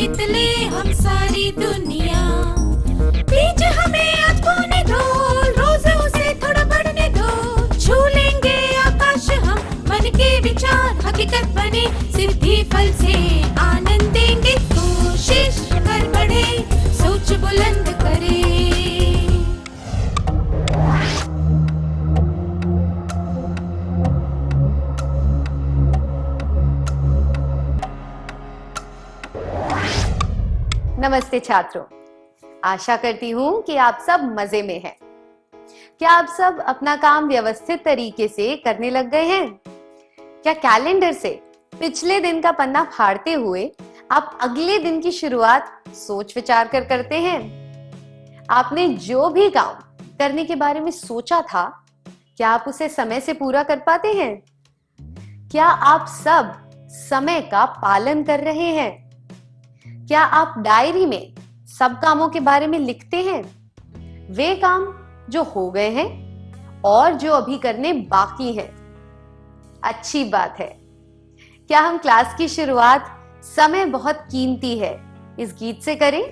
जीत ले हम सारी दुनिया। बीच हमें आज खोने दो, रोज उसे थोड़ा बढ़ने दो। छू लेंगे आकाश हम, मन के विचार हकीकत बने। सिद्धि फल से आनंद देंगे, कोशिश कर बढ़े, सोच बुलंद करे। नमस्ते छात्रों, आशा करती हूँ कि आप सब मजे में हैं। क्या आप सब अपना काम व्यवस्थित तरीके से करने लग गए हैं? क्या कैलेंडर से पिछले दिन का पन्ना फाड़ते हुए आप अगले दिन की शुरुआत सोच विचार कर करते हैं? आपने जो भी काम करने के बारे में सोचा था, क्या आप उसे समय से पूरा कर पाते हैं? क्या आप सब समय का पालन कर रहे हैं? क्या आप डायरी में सब कामों के बारे में लिखते हैं? वे काम जो हो गए हैं और जो अभी करने बाकी हैं। अच्छी बात है। क्या हम क्लास की शुरुआत समय बहुत कीमती है इस गीत से करें?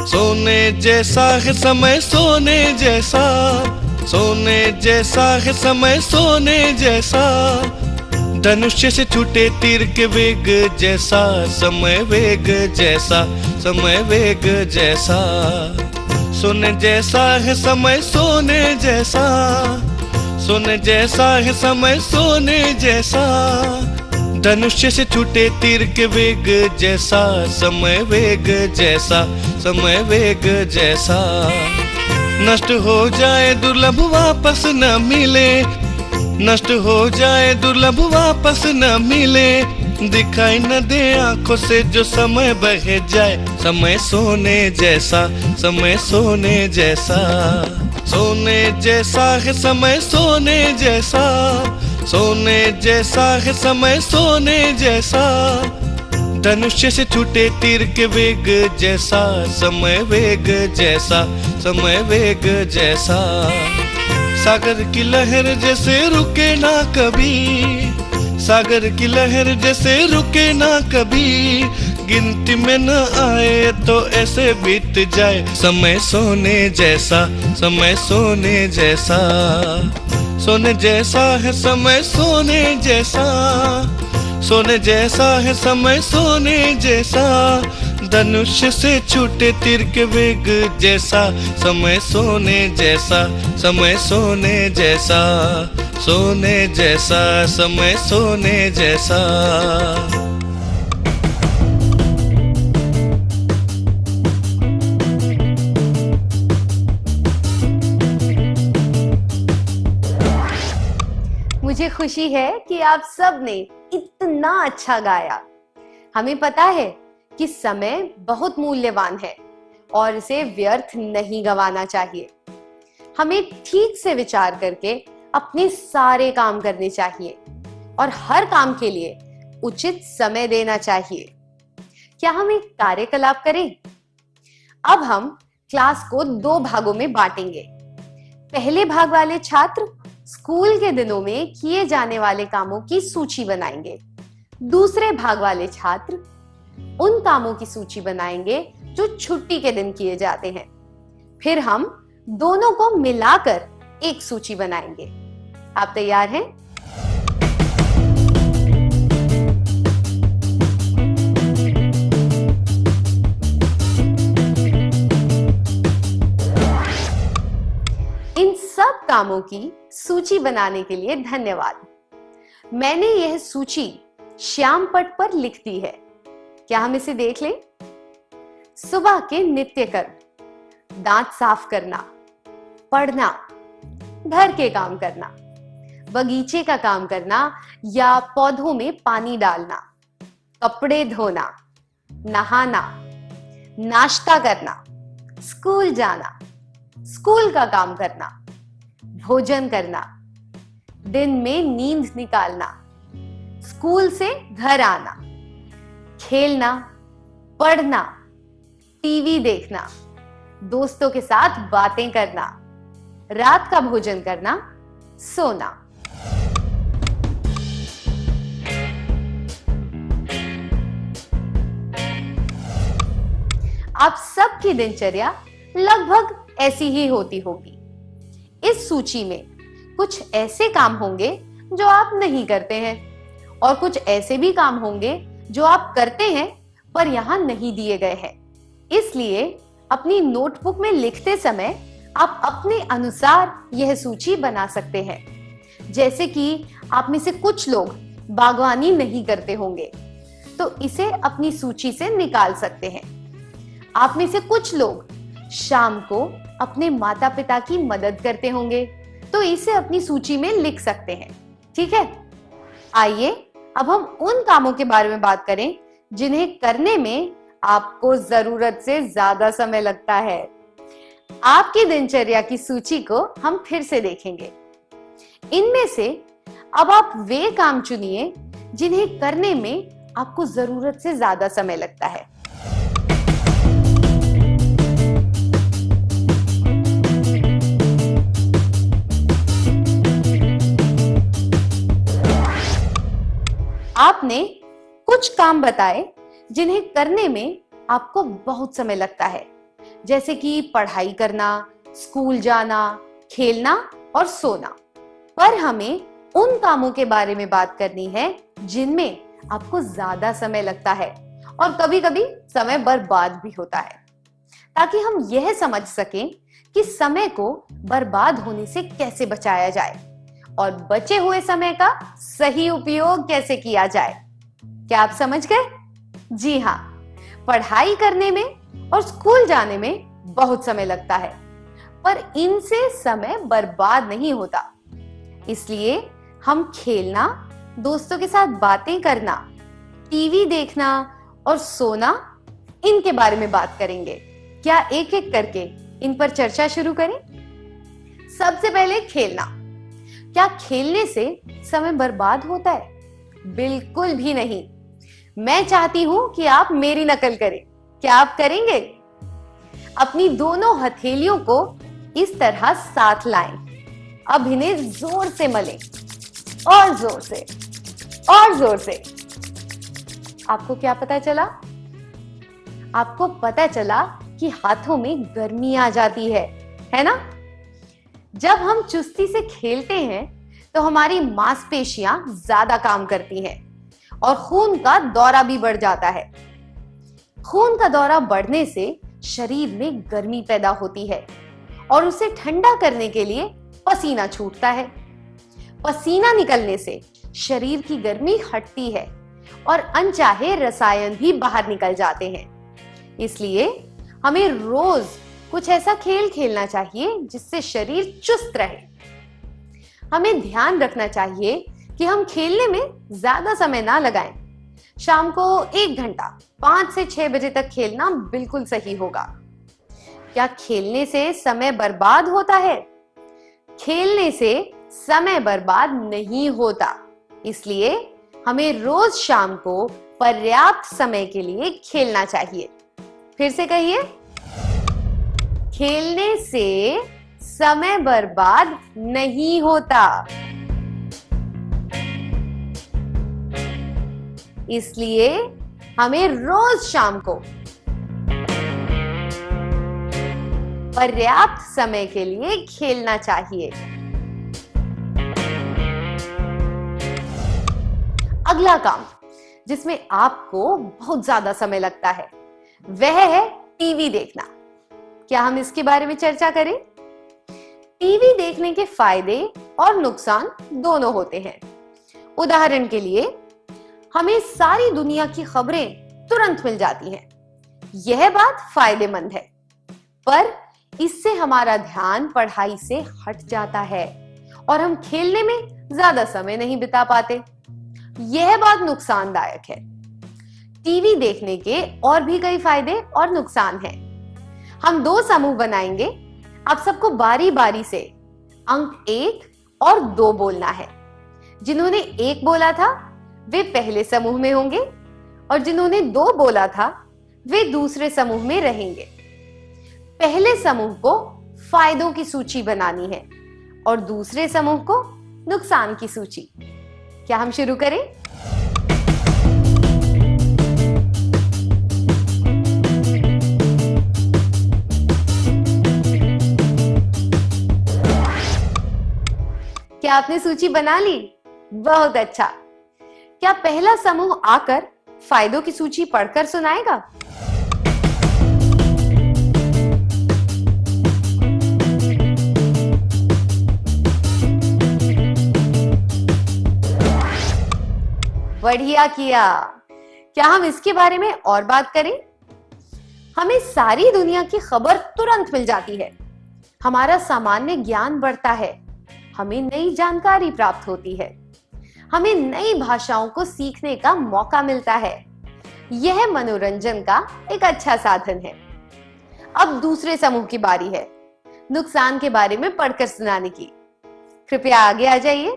सोने जैसा है समय, सोने जैसा, सोने जैसा है समय, सोने जैसा। धनुष्य से छूटे तीर के वेग जैसा, समय वेग जैसा, समय वेग जैसा। सोने जैसा है समय, सोने जैसा, सोने जैसा है समय, सोने जैसा। धनुष्य से छूटे तीर के वेग जैसा, समय वेग जैसा, समय वेग जैसा। नष्ट हो जाए दुर्लभ वापस न मिले, नष्ट हो जाए दुर्लभ वापस न मिले। दिखाई न दे आंखों से जो समय बह जाए, समय सोने जैसा, समय सोने जैसा। सोने जैसा है समय, सोने जैसा, सोने जैसा है समय, सोने जैसा। धनुष्य से छूटे तीर के वेग जैसा, समय वेग जैसा, समय वेग जैसा। सागर की लहर जैसे रुके ना कभी, सागर की लहर जैसे रुके ना कभी। गिनती में न आए तो ऐसे बीत जाए, समय सोने जैसा, समय सोने जैसा। सोने जैसा है समय, सोने जैसा, सोने जैसा है समय, सोने जैसा। धनुष्य से छूटे तीर के वेग जैसा, समय सोने जैसा, समय सोने जैसा, सोने जैसा, समय सोने जैसा। मुझे खुशी है कि आप सब ने इतना अच्छा गाया। हमें पता है कि समय बहुत मूल्यवान है और इसे व्यर्थ नहीं गंवाना चाहिए। हमें ठीक से विचार करके अपने सारे काम करने चाहिए और हर काम के लिए उचित समय देना चाहिए। क्या हम एक कार्यकलाप करें? अब हम क्लास को 2 भागों में बांटेंगे। पहले भाग वाले छात्र स्कूल के दिनों में किए जाने वाले कामों की सूची बनाएंगे। दूसरे भाग वाले छात्र उन कामों की सूची बनाएंगे जो छुट्टी के दिन किए जाते हैं। फिर हम दोनों को मिलाकर एक सूची बनाएंगे। आप तैयार हैं? इन सब कामों की सूची बनाने के लिए धन्यवाद। मैंने यह सूची श्याम पट पर लिख दी है। क्या हम इसे देख लें? सुबह के नित्य कर्म, दांत साफ करना, पढ़ना, घर के काम करना, बगीचे का काम करना या पौधों में पानी डालना, कपड़े धोना, नहाना, नाश्ता करना, स्कूल जाना, स्कूल का काम करना, भोजन करना, दिन में नींद निकालना, स्कूल से घर आना, खेलना, पढ़ना, टीवी देखना, दोस्तों के साथ बातें करना, रात का भोजन करना, सोना। आप सबकी दिनचर्या लगभग ऐसी ही होती होगी। इस सूची में कुछ ऐसे काम होंगे जो आप नहीं करते हैं और कुछ ऐसे भी काम होंगे जो आप करते हैं पर यहां नहीं दिए गए हैं। इसलिए अपनी नोटबुक में लिखते समय आप अपने अनुसार यह सूची बना सकते हैं। जैसे कि आप में से कुछ लोग बागवानी नहीं करते होंगे तो इसे अपनी सूची से निकाल सकते हैं। आप में से कुछ लोग शाम को अपने माता पिता की मदद करते होंगे तो इसे अपनी सूची में लिख सकते हैं। ठीक है, आइए अब हम उन कामों के बारे में बात करें जिन्हें करने में आपको जरूरत से ज्यादा समय लगता है। आपकी दिनचर्या की सूची को हम फिर से देखेंगे। इनमें से अब आप वे काम चुनिए जिन्हें करने में आपको जरूरत से ज्यादा समय लगता है। आपने कुछ काम बताए जिन्हें करने में आपको बहुत समय लगता है, जैसे कि पढ़ाई करना, स्कूल जाना, खेलना और सोना। पर हमें उन कामों के बारे में बात करनी है जिनमें आपको ज्यादा समय लगता है और कभी-कभी समय बर्बाद भी होता है, ताकि हम यह समझ सकें कि समय को बर्बाद होने से कैसे बचाया जाए और बचे हुए समय का सही उपयोग कैसे किया जाए। क्या आप समझ गए? जी हाँ, पढ़ाई करने में और स्कूल जाने में बहुत समय लगता है, पर इनसे समय बर्बाद नहीं होता। इसलिए हम खेलना, दोस्तों के साथ बातें करना, टीवी देखना और सोना, इनके बारे में बात करेंगे। क्या एक एक करके इन पर चर्चा शुरू करें? सबसे पहले खेलना। क्या खेलने से समय बर्बाद होता है? बिल्कुल भी नहीं। मैं चाहती हूं कि आप मेरी नकल करें। क्या आप करेंगे? अपनी दोनों हथेलियों को इस तरह साथ लाएं। अब इन्हें जोर से मलें और जोर से और जोर से। आपको क्या पता चला? आपको पता चला कि हाथों में गर्मी आ जाती है ना? जब हम चुस्ती से खेलते हैं तो हमारी मांसपेशियां ज्यादा काम करती हैं और खून का दौरा भी बढ़ जाता है। खून का दौरा बढ़ने से शरीर में गर्मी पैदा होती है और उसे ठंडा करने के लिए पसीना छूटता है। पसीना निकलने से शरीर की गर्मी हटती है और अनचाहे रसायन भी बाहर निकल जाते हैं। इसलिए हमें रोज कुछ ऐसा खेल खेलना चाहिए जिससे शरीर चुस्त रहे। हमें ध्यान रखना चाहिए कि हम खेलने में ज्यादा समय ना लगाएं। शाम को 1 घंटा 5 से 6 बजे तक खेलना बिल्कुल सही होगा। क्या खेलने से समय बर्बाद होता है? खेलने से समय बर्बाद नहीं होता। इसलिए हमें रोज शाम को पर्याप्त समय के लिए खेलना चाहिए। फिर से कहिए, खेलने से समय बर्बाद नहीं होता। इसलिए हमें रोज शाम को पर्याप्त समय के लिए खेलना चाहिए। अगला काम जिसमें आपको बहुत ज्यादा समय लगता है वह है टीवी देखना। क्या हम इसके बारे में चर्चा करें? टीवी देखने के फायदे और नुकसान दोनों होते हैं। उदाहरण के लिए हमें सारी दुनिया की खबरें तुरंत मिल जाती हैं। यह बात फायदेमंद है, पर इससे हमारा ध्यान पढ़ाई से हट जाता है और हम खेलने में ज्यादा समय नहीं बिता पाते। यह बात नुकसानदायक है। टीवी देखने के और भी कई फायदे और नुकसान हैं। हम दो समूह बनाएंगे। आप सबको बारी बारी से अंक 1 और 2 बोलना है। जिन्होंने 1 बोला था वे पहले समूह में होंगे और जिन्होंने 2 बोला था वे दूसरे समूह में रहेंगे। पहले समूह को फायदों की सूची बनानी है और दूसरे समूह को नुकसान की सूची। क्या हम शुरू करें? क्या आपने सूची बना ली? बहुत अच्छा। क्या पहला समूह आकर फायदों की सूची पढ़कर सुनाएगा? बढ़िया किया। क्या हम इसके बारे में और बात करें? हमें सारी दुनिया की खबर तुरंत मिल जाती है। हमारा सामान्य ज्ञान बढ़ता है। हमें नई जानकारी प्राप्त होती है। हमें नई भाषाओं को सीखने का मौका मिलता है। यह मनोरंजन का एक अच्छा साधन है। अब दूसरे समूह की बारी है नुकसान के बारे में पढ़कर सुनाने की। कृपया आगे आ जाइए।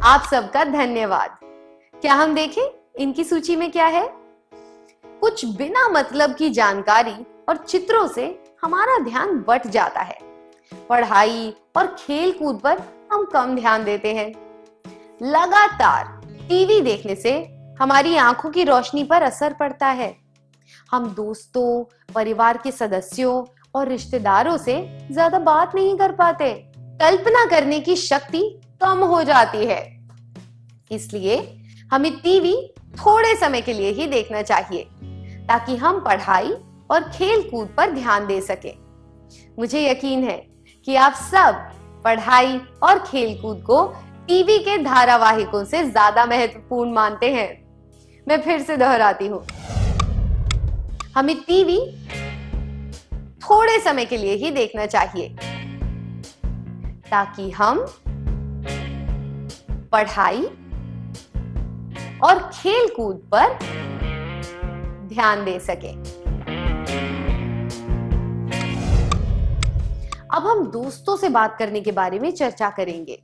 आप सबका धन्यवाद। क्या हम देखें इनकी सूची में क्या है? कुछ बिना मतलब की जानकारी और चित्रों से हमारा ध्यान बट जाता है। पढ़ाई और खेल कूद पर हम कम ध्यान देते हैं। लगातार टीवी देखने से हमारी आंखों की रोशनी पर असर पड़ता है। हम दोस्तों, परिवार के सदस्यों और रिश्तेदारों से ज्यादा बात नहीं कर पाते। कल्पना करने की शक्ति कम हो जाती है। इसलिए हमें टीवी थोड़े समय के लिए ही देखना चाहिए ताकि हम पढ़ाई और खेल कूद पर ध्यान दे सकें। मुझे यकीन है कि आप सब पढ़ाई और खेल कूद को टीवी के धारावाहिकों से ज्यादा महत्वपूर्ण मानते हैं। मैं फिर से दोहराती हूँ, हमें टीवी थोड़े समय के लिए ही देखना चाहिए ताकि हम पढ़ाई और खेल कूद पर ध्यान दे सके। अब हम दोस्तों से बात करने के बारे में चर्चा करेंगे।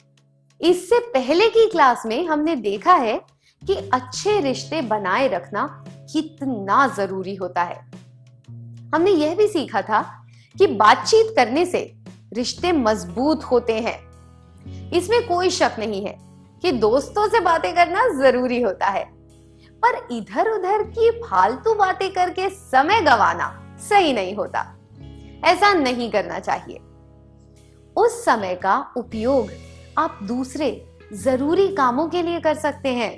इससे पहले की क्लास में हमने देखा है कि अच्छे रिश्ते बनाए रखना कितना जरूरी होता है। हमने यह भी सीखा था कि बातचीत करने से रिश्ते मजबूत होते हैं। इसमें कोई शक नहीं है कि दोस्तों से बातें करना जरूरी होता है, पर इधर उधर की फालतू बातें करके समय गंवाना सही नहीं होता। ऐसा नहीं करना चाहिए। उस समय का उपयोग आप दूसरे जरूरी कामों के लिए कर सकते हैं।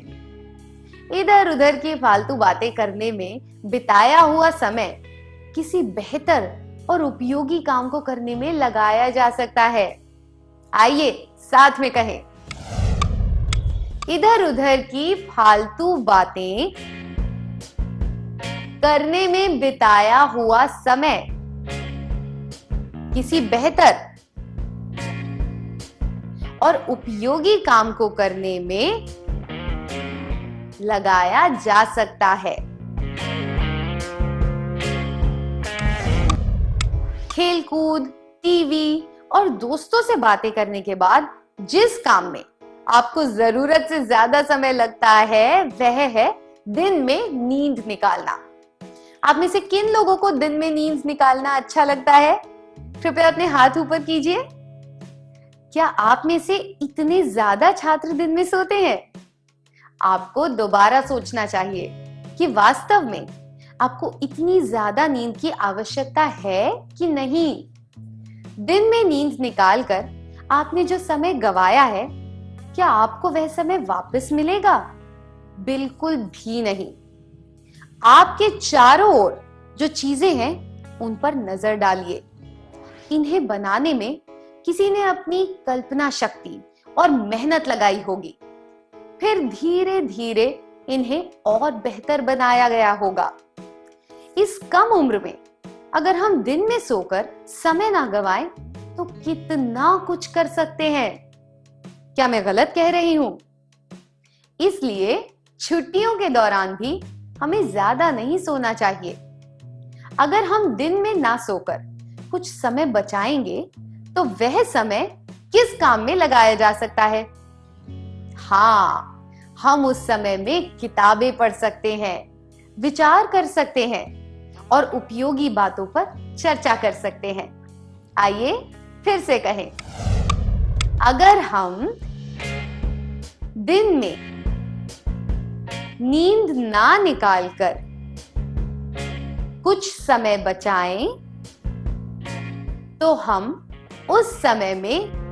इधर उधर की फालतू बातें करने में बिताया हुआ समय किसी बेहतर और उपयोगी काम को करने में लगाया जा सकता है। आइए साथ में कहें, इधर उधर की फालतू बातें करने में बिताया हुआ समय किसी बेहतर और उपयोगी काम को करने में लगाया जा सकता है। खेलकूद, टीवी और दोस्तों से बातें करने के बाद जिस काम में आपको जरूरत से ज्यादा समय लगता है वह है दिन में नींद निकालना। आप में से किन लोगों को दिन में नींद निकालना अच्छा लगता है? कृपया अपने हाथ ऊपर कीजिए। क्या आप में से इतने ज्यादा छात्र दिन में सोते हैं? आपको दोबारा सोचना चाहिए कि वास्तव में आपको इतनी ज्यादा नींद की आवश्यकता है कि नहीं। दिन में नींद निकालकर आपने जो समय गंवाया है, क्या आपको वह समय वापस मिलेगा? बिल्कुल भी नहीं। आपके चारों ओर जो चीजें हैं उन पर नजर डालिए। इन्हें बनाने में किसी ने अपनी कल्पना शक्ति और मेहनत लगाई होगी। फिर धीरे धीरे इन्हें और बेहतर बनाया गया होगा। इस कम उम्र में अगर हम दिन में सोकर समय ना गवाएं तो कितना कुछ कर सकते हैं। क्या मैं गलत कह रही हूं? इसलिए छुट्टियों के दौरान भी हमें ज्यादा नहीं सोना चाहिए। अगर हम दिन में ना सोकर कुछ समय बचाएंगे तो वह समय किस काम में लगाया जा सकता है? हाँ, हम उस समय में किताबें पढ़ सकते हैं, विचार कर सकते हैं और उपयोगी बातों पर चर्चा कर सकते हैं। आइए फिर से कहें, अगर हम दिन में नींद ना निकालकर कुछ समय बचाएं तो हम उस समय में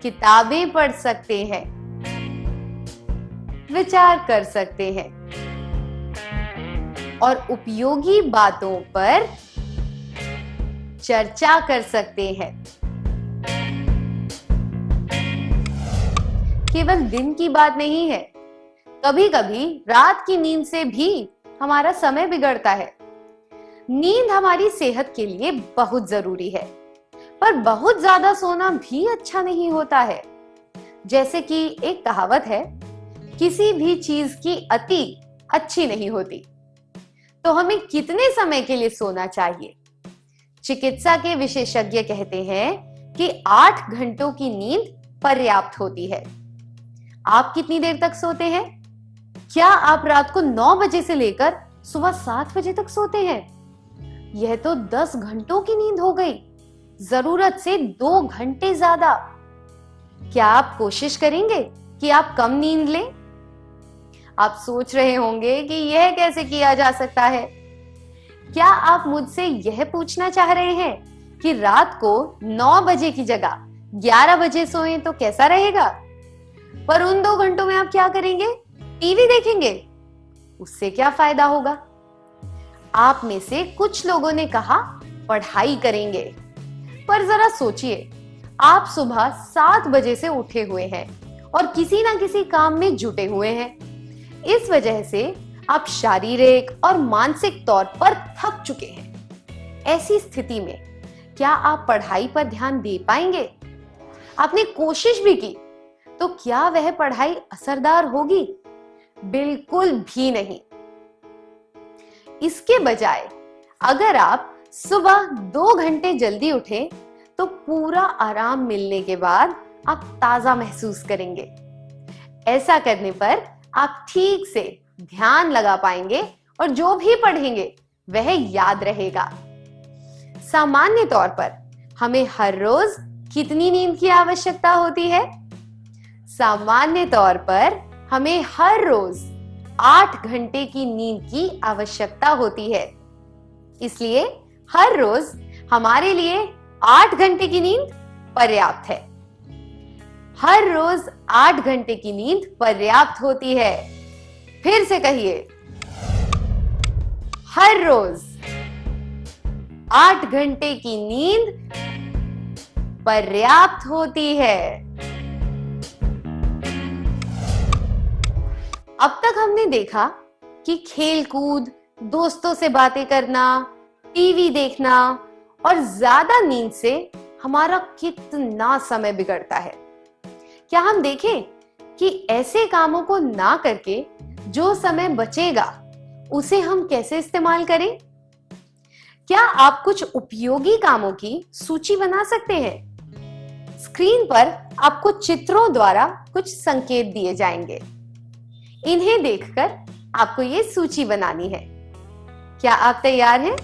किताबें पढ़ सकते हैं, विचार कर सकते हैं और उपयोगी बातों पर चर्चा कर सकते हैं। केवल दिन की बात नहीं है, कभी कभी रात की नींद से भी हमारा समय बिगड़ता है। नींद हमारी सेहत के लिए बहुत जरूरी है, पर बहुत ज्यादा सोना भी अच्छा नहीं होता है। जैसे कि एक कहावत है, किसी भी चीज की अति अच्छी नहीं होती। तो हमें कितने समय के लिए सोना चाहिए? चिकित्सा के विशेषज्ञ कहते हैं कि 8 घंटों की नींद पर्याप्त होती है। आप कितनी देर तक सोते हैं? क्या आप रात को 9 बजे से लेकर सुबह 7 बजे तक सोते हैं? यह तो 10 घंटों की नींद हो गई, जरूरत से 2 घंटे ज्यादा। क्या आप कोशिश करेंगे कि आप कम नींद लें? आप सोच रहे होंगे कि यह कैसे किया जा सकता है। क्या आप मुझसे यह पूछना चाह रहे हैं कि रात को 9 बजे की जगह 11 बजे सोएं तो कैसा रहेगा? पर उन 2 घंटों में आप क्या करेंगे? टीवी देखेंगे? उससे क्या फायदा होगा? आप में से कुछ लोगों ने कहा पढ़ाई करेंगे, पर जरा सोचिए, आप सुबह 7 बजे से उठे हुए हैं और किसी ना किसी काम में जुटे हुए हैं। इस वजह से आप शारीरिक और मानसिक तौर पर थक चुके हैं। ऐसी स्थिति में क्या आप पढ़ाई पर ध्यान दे पाएंगे? आपने कोशिश भी की तो क्या वह पढ़ाई असरदार होगी? बिल्कुल भी नहीं। इसके बजाय अगर आप सुबह 2 घंटे जल्दी उठें तो पूरा आराम मिलने के बाद आप ताजा महसूस करेंगे। ऐसा करने पर आप ठीक से ध्यान लगा पाएंगे और जो भी पढ़ेंगे वह याद रहेगा। सामान्य तौर पर हमें हर रोज कितनी नींद की आवश्यकता होती है? सामान्य तौर पर हमें हर रोज 8 घंटे की नींद की आवश्यकता होती है। इसलिए हर रोज हमारे लिए 8 घंटे की नींद पर्याप्त है। हर रोज 8 घंटे की नींद पर्याप्त होती है। फिर से कहिए, हर रोज 8 घंटे की नींद पर्याप्त होती है। अब तक हमने देखा कि खेल कूद, दोस्तों से बातें करना, टीवी देखना और ज्यादा नींद से हमारा कितना समय बिगड़ता है। क्या हम देखें कि ऐसे कामों को ना करके जो समय बचेगा उसे हम कैसे इस्तेमाल करें? क्या आप कुछ उपयोगी कामों की सूची बना सकते हैं? स्क्रीन पर आपको चित्रों द्वारा कुछ संकेत दिए जाएंगे। इन्हें देखकर आपको ये सूची बनानी है। क्या आप तैयार हैं?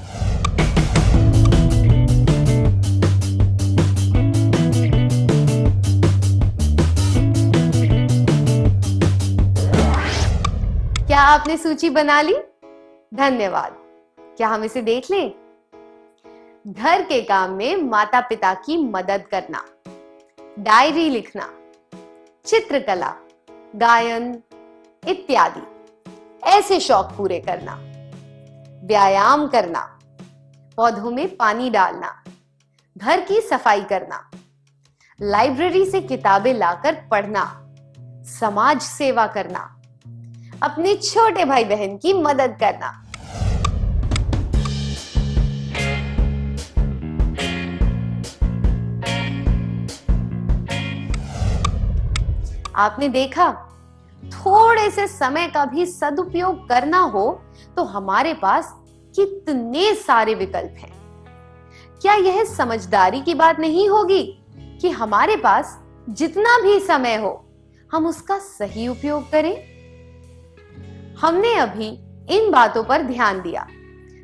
क्या आपने सूची बना ली? धन्यवाद। क्या हम इसे देख लें? घर के काम में माता पिता की मदद करना, डायरी लिखना, चित्रकला, गायन इत्यादि ऐसे शौक पूरे करना, व्यायाम करना, पौधों में पानी डालना, घर की सफाई करना, लाइब्रेरी से किताबें लाकर पढ़ना, समाज सेवा करना, अपने छोटे भाई बहन की मदद करना। आपने देखा, थोड़े से समय का भी सदुपयोग करना हो तो हमारे पास कितने सारे विकल्प हैं। क्या यह समझदारी की बात नहीं होगी कि हमारे पास जितना भी समय हो हम उसका सही उपयोग करें? हमने अभी इन बातों पर ध्यान दिया,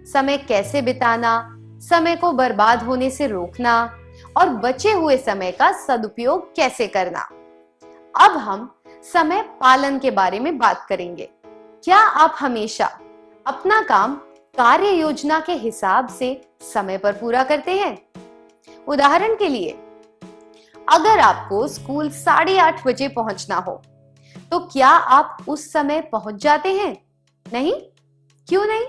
समय कैसे बिताना, समय को बर्बाद होने से रोकना और बचे हुए समय का सदुपयोग कैसे करना। अब हम समय पालन के बारे में बात करेंगे। क्या आप हमेशा अपना काम कार्य योजना के हिसाब से समय पर पूरा करते हैं? उदाहरण के लिए, अगर आपको स्कूल 8:30 बजे पहुंचना हो, तो क्या आप उस समय पहुंच जाते हैं? नहीं? क्यों नहीं?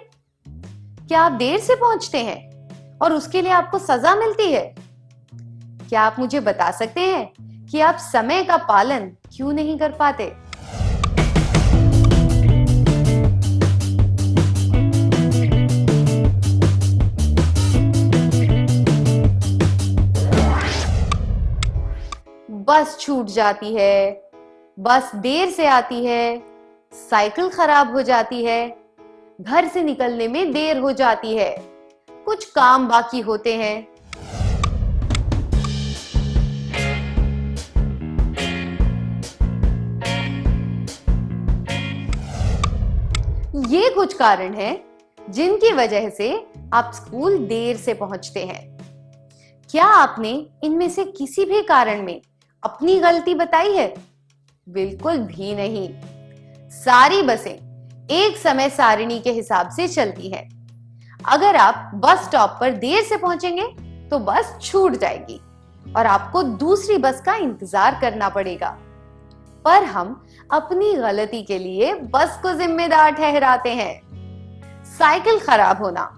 क्या आप देर से पहुंचते हैं और उसके लिए आपको सजा मिलती है? क्या आप मुझे बता सकते हैं कि आप समय का पालन क्यों नहीं कर पाते? बस छूट जाती है, बस देर से आती है, साइकिल खराब हो जाती है, घर से निकलने में देर हो जाती है, कुछ काम बाकी होते हैं। ये कुछ कारण हैं जिनकी वजह से आप स्कूल देर से पहुंचते हैं। क्या आपने इनमें से किसी भी कारण में अपनी गलती बताई है? बिल्कुल भी नहीं। सारी बसें एक समय सारिणी के हिसाब से चलती हैं। अगर आप बस स्टॉप पर देर से पहुंचेंगे तो बस छूट जाएगी और आपको दूसरी बस का इंतजार करना पड़ेगा। पर हम अपनी गलती के लिए बस को जिम्मेदार ठहराते हैं। साइकिल खराब होना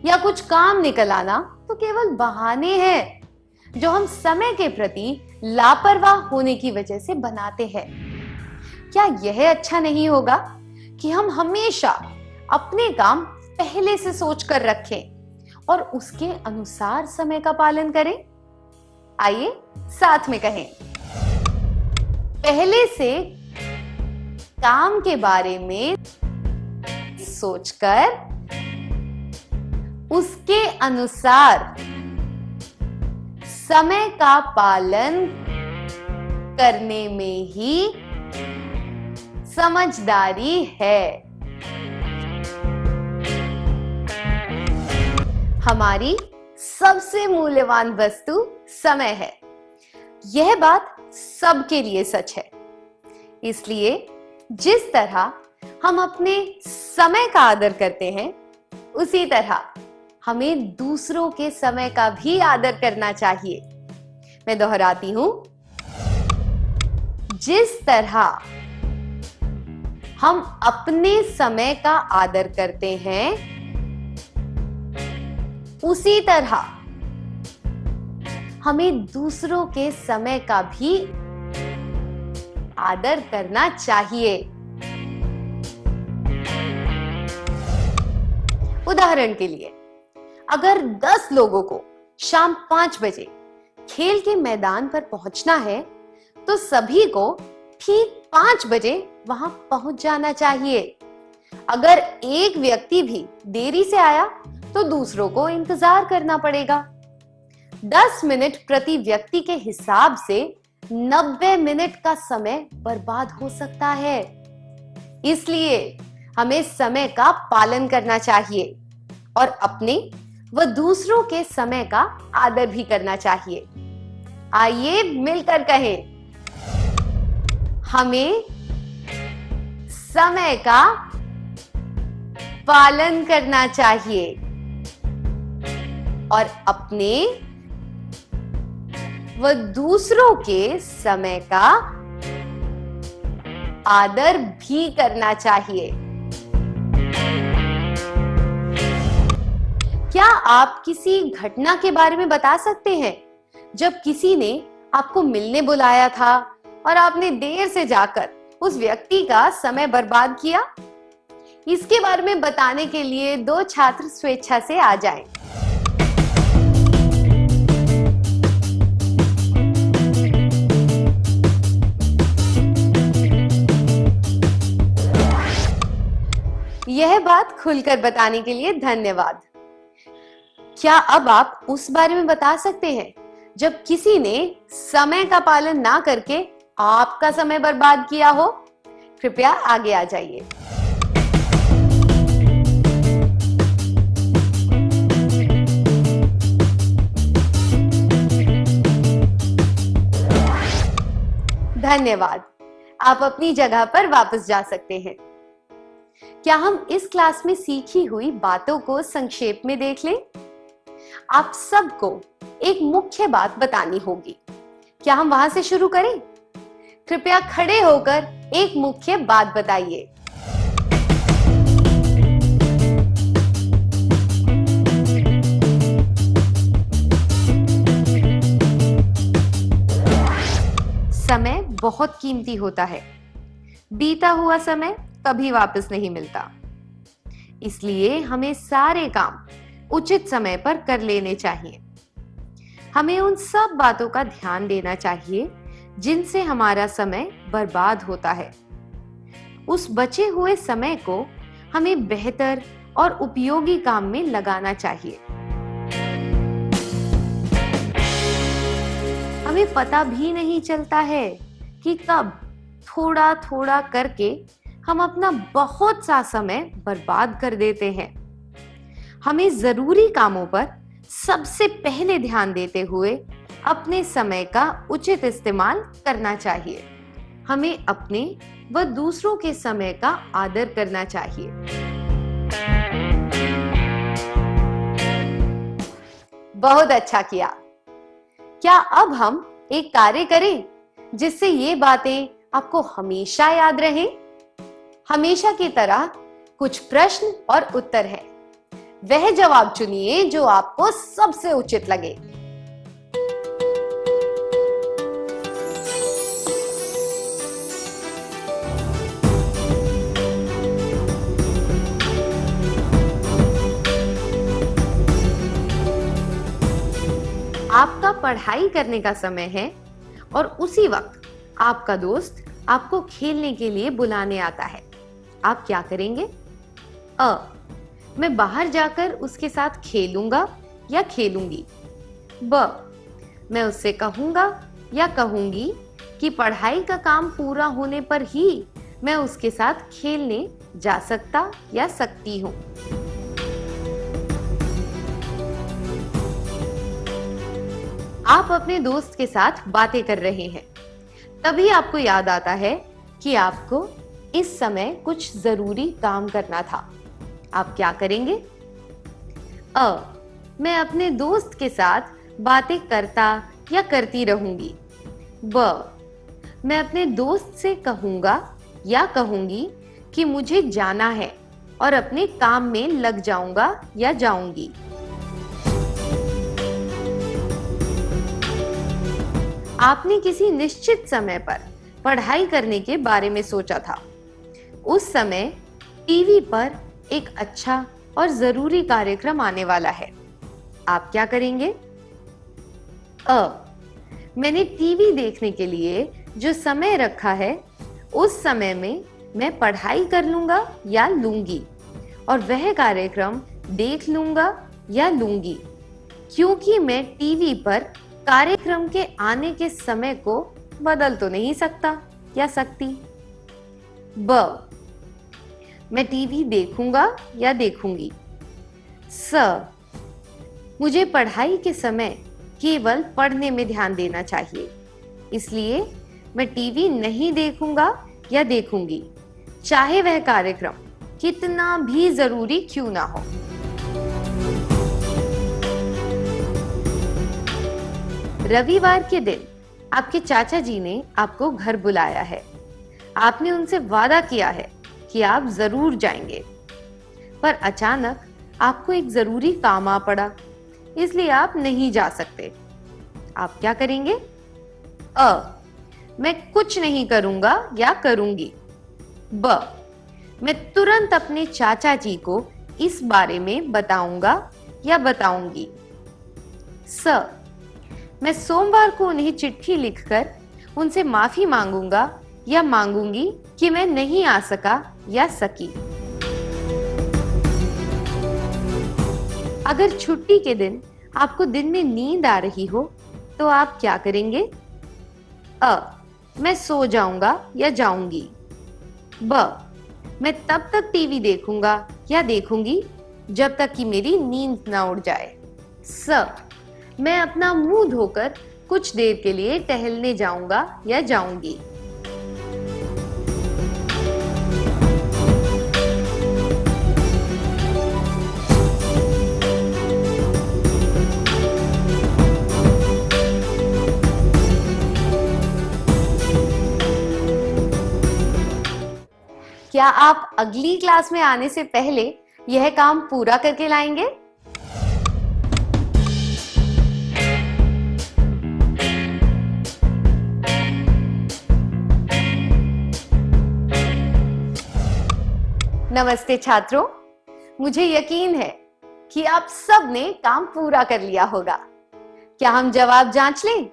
या कुछ काम निकल आना तो केवल बहाने हैं जो हम समय के प्रति लापरवाह होने की वजह से बनाते हैं। क्या यह अच्छा नहीं होगा कि हम हमेशा अपने काम पहले से सोच कर रखें और उसके अनुसार समय का पालन करें? आइए साथ में कहें, पहले से काम के बारे में सोचकर उसके अनुसार समय का पालन करने में ही समझदारी है। हमारी सबसे मूल्यवान वस्तु समय है। यह बात सबके लिए सच है। इसलिए जिस तरह हम अपने समय का आदर करते हैं, उसी तरह हमें दूसरों के समय का भी आदर करना चाहिए। मैं दोहराती हूं, जिस तरह हम अपने समय का आदर करते हैं, उसी तरह हमें दूसरों के समय का भी आदर करना चाहिए। उदाहरण के लिए, अगर 10 लोगों को शाम 5 बजे खेल के मैदान पर पहुंचना है, तो सभी को ठीक 5 बजे वहां पहुंच जाना चाहिए। अगर एक व्यक्ति भी देरी से आया तो दूसरों को इंतजार करना पड़ेगा। 10 मिनट प्रति व्यक्ति के हिसाब से 90 मिनट का समय बर्बाद हो सकता है। इसलिए हमें समय का पालन करना चाहिए और अपने व दूसरों के समय का आदर भी करना चाहिए। आइए मिलकर कहें, हमें समय का पालन करना चाहिए और अपने व दूसरों के समय का आदर भी करना चाहिए। क्या आप किसी घटना के बारे में बता सकते हैं जब किसी ने आपको मिलने बुलाया था और आपने देर से जाकर उस व्यक्ति का समय बर्बाद किया? इसके बारे में बताने के लिए 2 छात्र स्वेच्छा से आ जाएं। यह बात खुलकर बताने के लिए धन्यवाद। क्या अब आप उस बारे में बता सकते हैं जब किसी ने समय का पालन ना करके आपका समय बर्बाद किया हो? कृपया आगे आ जाइए। धन्यवाद। आप अपनी जगह पर वापस जा सकते हैं। क्या हम इस क्लास में सीखी हुई बातों को संक्षेप में देख लें? आप सबको एक मुख्य बात बतानी होगी। क्या हम वहां से शुरू करें? कृपया खड़े होकर एक मुख्य बात बताइए। समय बहुत कीमती होता है। बीता हुआ समय कभी वापस नहीं मिलता। इसलिए हमें सारे काम उचित समय पर कर लेने चाहिए। हमें उन सब बातों का ध्यान देना चाहिए जिनसे हमारा समय बर्बाद होता है। उस बचे हुए समय को हमें बेहतर और उपयोगी काम में लगाना चाहिए। हमें पता भी नहीं चलता है कि कब थोड़ा थोड़ा करके हम अपना बहुत सा समय बर्बाद कर देते हैं। हमें जरूरी कामों पर सबसे पहले ध्यान देते हुए अपने समय का उचित इस्तेमाल करना चाहिए। हमें अपने व दूसरों के समय का आदर करना चाहिए। बहुत अच्छा किया। क्या अब हम एक कार्य करें जिससे ये बातें आपको हमेशा याद रहें? हमेशा की तरह कुछ प्रश्न और उत्तर है। वह जवाब चुनिए जो आपको सबसे उचित लगे। आपका पढ़ाई करने का समय है और उसी वक्त आपका दोस्त आपको खेलने के लिए बुलाने आता है। आप क्या करेंगे? मैं बाहर जाकर उसके साथ खेलूंगा या खेलूंगी। मैं उससे कहूंगा या कहूंगी कि पढ़ाई का काम पूरा होने पर ही मैं उसके साथ खेलने जा सकता या सकती हूं। आप अपने दोस्त के साथ बातें कर रहे हैं। तभी आपको याद आता है कि आपको इस समय कुछ जरूरी काम करना था। आप क्या करेंगे? मैं अपने दोस्त के साथ बातें करता या करती रहूंगी। मैं अपने दोस्त से कहूंगा या कहूंगी कि मुझे जाना है और अपने काम में लग जाऊंगा या जाऊंगी। आपने किसी निश्चित समय पर पढ़ाई करने के बारे में सोचा था। उस समय टीवी पर एक अच्छा और जरूरी कार्यक्रम आने वाला है। आप क्या करेंगे? मैंने टीवी देखने के लिए जो समय रखा है उस समय में मैं पढ़ाई कर लूंगा या लूंगी और वह कार्यक्रम देख लूंगा या लूंगी, क्योंकि मैं टीवी पर कार्यक्रम के आने के समय को बदल तो नहीं सकता या सकती। मैं टीवी देखूंगा या देखूंगी। मुझे पढ़ाई के समय केवल पढ़ने में ध्यान देना चाहिए, इसलिए मैं टीवी नहीं देखूंगा या देखूंगी, चाहे वह कार्यक्रम कितना भी जरूरी क्यों ना हो। रविवार के दिन आपके चाचा जी ने आपको घर बुलाया है। आपने उनसे वादा किया है कि आप जरूर जाएंगे, पर अचानक आपको एक जरूरी काम आ पड़ा, इसलिए आप नहीं जा सकते। आप क्या करेंगे? मैं कुछ नहीं करूंगा या करूंगी। ब, मैं तुरंत अपने चाचा जी को इस बारे में बताऊंगा या बताऊंगी। स, मैं सोमवार को उन्हें चिट्ठी लिखकर उनसे माफी मांगूंगा या मांगूंगी कि मैं नहीं आ सका या सकी। अगर छुट्टी के दिन आपको दिन में नींद आ रही हो तो आप क्या करेंगे? अ, मैं सो जाऊंगा या जाऊंगी। ब, मैं तब तक टीवी देखूंगा या देखूंगी जब तक कि मेरी नींद ना उड़ जाए। स, मैं अपना मुंह धोकर कुछ देर के लिए टहलने जाऊंगा या जाऊंगी। क्या आप अगली क्लास में आने से पहले यह काम पूरा करके लाएंगे? नमस्ते छात्रों, मुझे यकीन है कि आप सब ने काम पूरा कर लिया होगा। क्या हम जवाब जांच लें?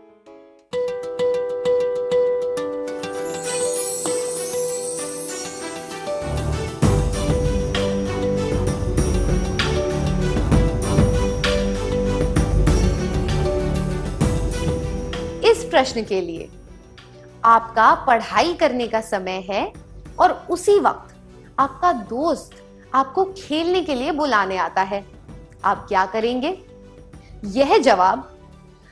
इस प्रश्न के लिए आपका पढ़ाई करने का समय है और उसी वक्त आपका दोस्त आपको खेलने के लिए बुलाने आता है। आप क्या करेंगे? यह जवाब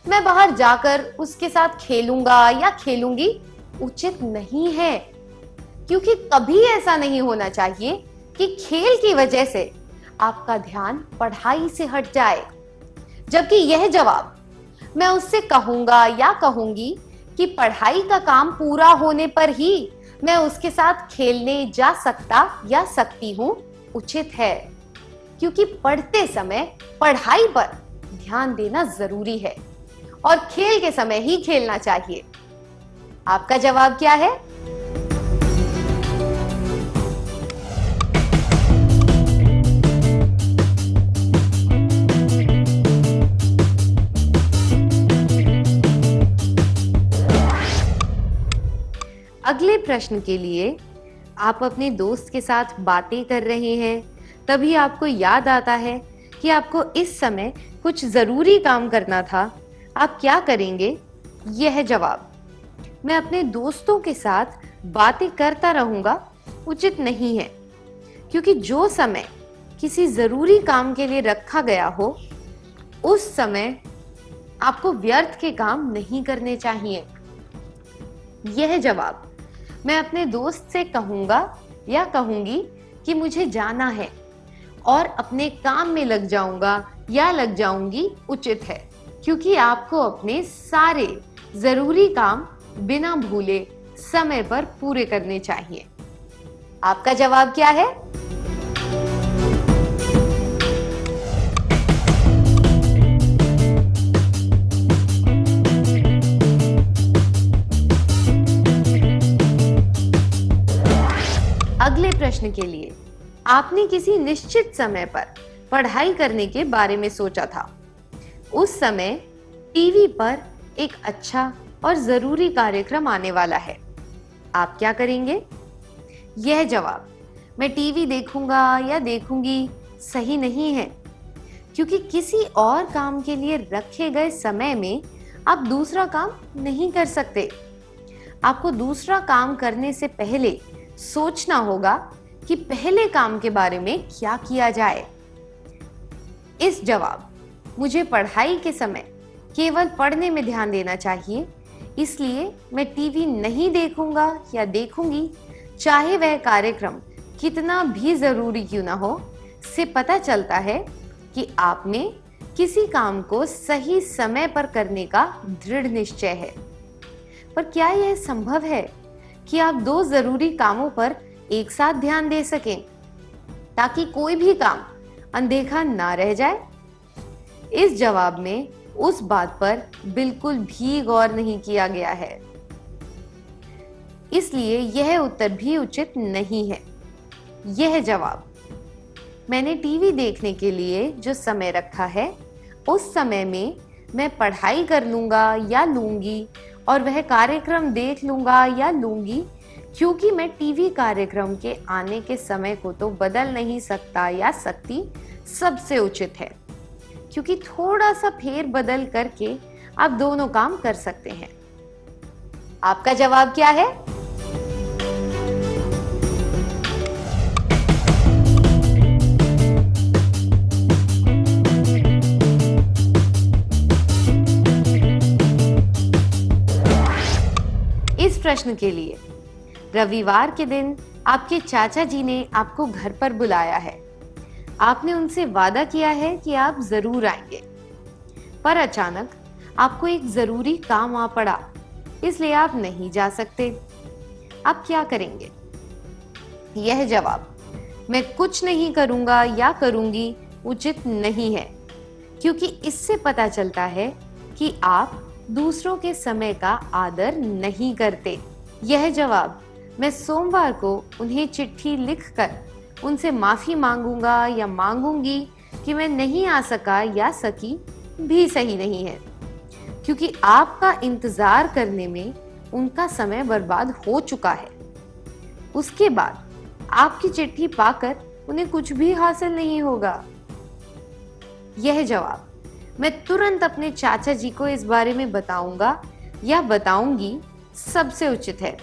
मैं बाहर जाकर उसके साथ खेलूंगा या खेलूंगी उचित नहीं है, क्योंकि कभी ऐसा नहीं होना चाहिए कि खेल की वजह से आपका ध्यान पढ़ाई से हट जाए। जबकि यह जवाब मैं उससे कहूंगा या कहूंगी कि पढ़ाई का काम पूरा होने पर ही मैं उसके साथ खेलने जा सकता या सकती हूं उचित है, क्योंकि पढ़ते समय पढ़ाई पर ध्यान देना जरूरी है और खेल के समय ही खेलना चाहिए। आपका जवाब क्या है? अगले प्रश्न के लिए आप अपने दोस्त के साथ बातें कर रहे हैं, तभी आपको याद आता है कि आपको इस समय कुछ जरूरी काम करना था। आप क्या करेंगे? यह जवाब मैं अपने दोस्तों के साथ बातें करता रहूंगा उचित नहीं है, क्योंकि जो समय किसी जरूरी काम के लिए रखा गया हो उस समय आपको व्यर्थ के काम नहीं करने चाहिए। यह जवाब मैं अपने दोस्त से कहूंगा या कहूंगी कि मुझे जाना है और अपने काम में लग जाऊंगा या लग जाऊंगी उचित है, क्योंकि आपको अपने सारे जरूरी काम बिना भूले समय पर पूरे करने चाहिए। आपका जवाब क्या है? अगले प्रश्न के लिए आपने किसी निश्चित समय पर पढ़ाई करने के बारे में सोचा था। उस समय टीवी पर एक अच्छा और जरूरी कार्यक्रम आने वाला है। आप क्या करेंगे? यह जवाब मैं टीवी देखूंगा या देखूंगी सही नहीं है, क्योंकि किसी और काम के लिए रखे गए समय में आप दूसरा काम नहीं कर सकते। आपको दूसरा काम करने से पहले सोचना होगा कि पहले काम के बारे में क्या किया जाए। इस जवाब मुझे पढ़ाई के समय केवल पढ़ने में ध्यान देना चाहिए, इसलिए मैं टीवी नहीं देखूंगा या देखूंगी, चाहे वह कार्यक्रम कितना भी जरूरी क्यों ना हो। से पता चलता है कि आप में किसी काम को सही समय पर करने का दृढ़ निश्चय है। पर क्या यह संभव है कि आप दो जरूरी कामों पर एक साथ ध्यान दे सकें ताकि कोई भी काम अनदेखा ना रह जाए? इस जवाब में उस बात पर बिल्कुल भी गौर नहीं किया गया है। इसलिए यह उत्तर भी उचित नहीं है। यह जवाब, मैंने टीवी देखने के लिए जो समय रखा है उस समय में मैं पढ़ाई कर लूंगा या लूंगी और वह कार्यक्रम देख लूंगा या लूंगी, क्योंकि मैं टीवी कार्यक्रम के आने के समय को तो बदल नहीं सकता या सकती, सबसे उचित है, क्योंकि थोड़ा सा फेर बदल करके आप दोनों काम कर सकते हैं। आपका जवाब क्या है? इस प्रश्न के लिए रविवार के दिन आपके चाचा जी ने आपको घर पर बुलाया है। आपने उनसे वादा किया है कि आप जरूर आएंगे, पर अचानक आपको एक जरूरी काम आ पड़ा, इसलिए आप नहीं जा सकते। आप क्या करेंगे? यह जवाब, मैं कुछ नहीं करूंगा या करूंगी, उचित नहीं है, क्योंकि इससे पता चलता है कि आप दूसरों के समय का आदर नहीं करते। यह जवाब, मैं सोमवार को उन्हें चिट्ठी लिखकर उनसे माफी मांगूंगा या मांगूंगी कि मैं नहीं आ सका या सकी, भी सही नहीं है, क्योंकि आपका इंतजार करने में उनका समय बर्बाद हो चुका है। उसके बाद आपकी चिट्ठी पाकर उन्हें कुछ भी हासिल नहीं होगा। यह जवाब, मैं तुरंत अपने चाचा जी को इस बारे में बताऊंगा या बताऊंगी, सबसे उचित है,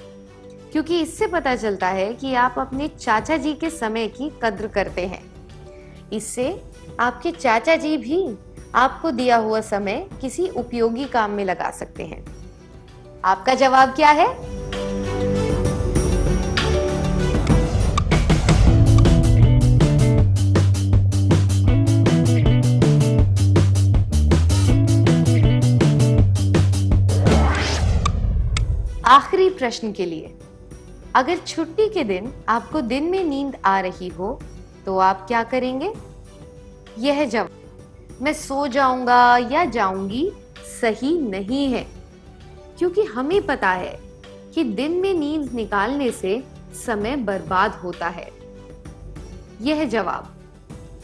क्योंकि इससे पता चलता है कि आप अपने चाचा जी के समय की कद्र करते हैं। इससे आपके चाचा जी भी आपको दिया हुआ समय किसी उपयोगी काम में लगा सकते हैं। आपका जवाब क्या है? आखिरी प्रश्न के लिए, अगर छुट्टी के दिन आपको दिन में नींद आ रही हो तो आप क्या करेंगे? यह जवाब, मैं सो जाऊंगा या जाऊंगी, सही नहीं है, क्योंकि हमें पता है कि दिन में नींद निकालने से समय बर्बाद होता है। यह जवाब,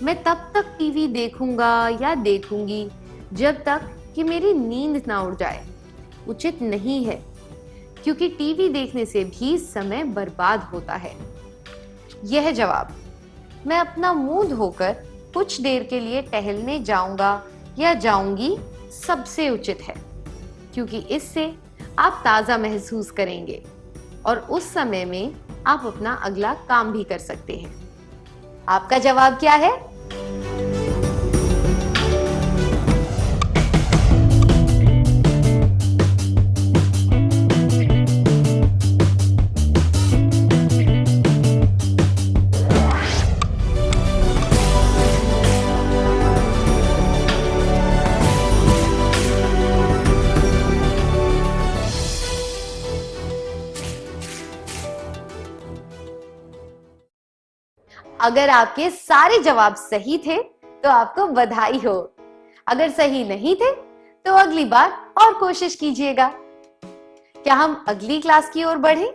मैं तब तक टीवी देखूंगा या देखूंगी जब तक कि मेरी नींद ना उड़ जाए, उचित नहीं है, क्योंकि टीवी देखने से भी समय बर्बाद होता है। यह जवाब, मैं अपना मुंह धोकर कुछ देर के लिए टहलने जाऊंगा या जाऊंगी, सबसे उचित है, क्योंकि इससे आप ताजा महसूस करेंगे और उस समय में आप अपना अगला काम भी कर सकते हैं। आपका जवाब क्या है? अगर आपके सारे जवाब सही थे तो आपको बधाई हो। अगर सही नहीं थे तो अगली बार और कोशिश कीजिएगा। क्या हम अगली क्लास की ओर बढ़ें?